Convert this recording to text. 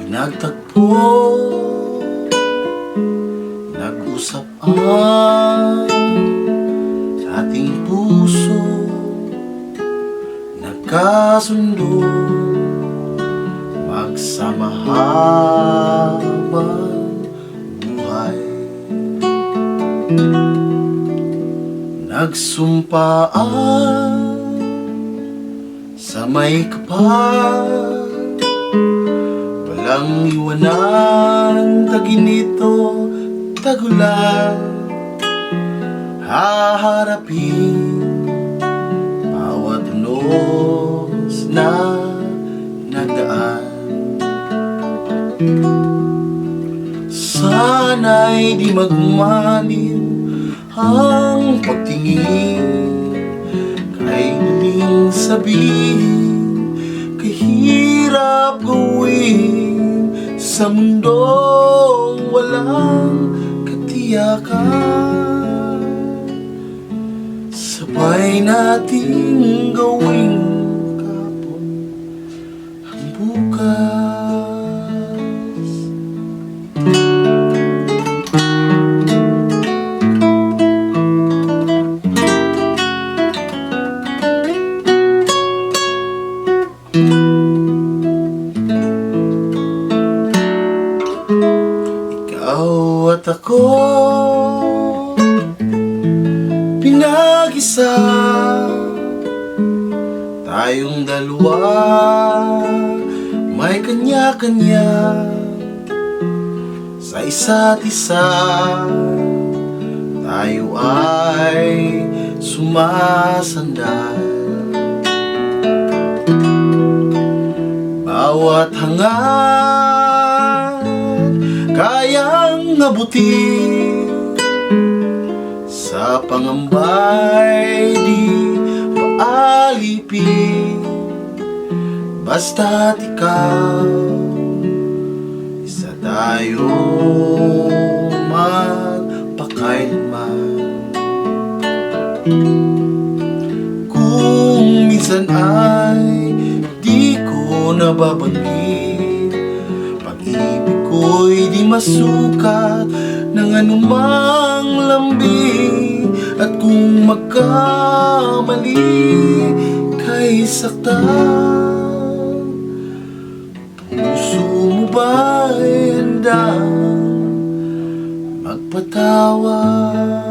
Nagtagpo, nag-usap ang ating puso, nagkasundo, magsama habang buhay. Nagsumpaan sa may kapal, walang iwanan, taginito, tagulan. Haharapin bawat unos na nagdaan. Sana'y di magmaliw ang pagtingin, kay muling sabihin, kahirap gawin sa mundong walang katiyakan. Sabay nating gawing kapon ang bukas. Ikaw at ako, pinag-isa, tayong dalawa, may kanya-kanya sa isa't isa. Tayo ay sumasandal, bawat hangad kayang abutin, sa pangambay di paalipin. Basta't ikaw, isa tayo magpakailanman. Kung minsan ay di ko nababanggit, pag-ibig ko'y di masukat ng anumang lambing. At kung magkamali kay saktan, puso mo ba'y handang magpatawad?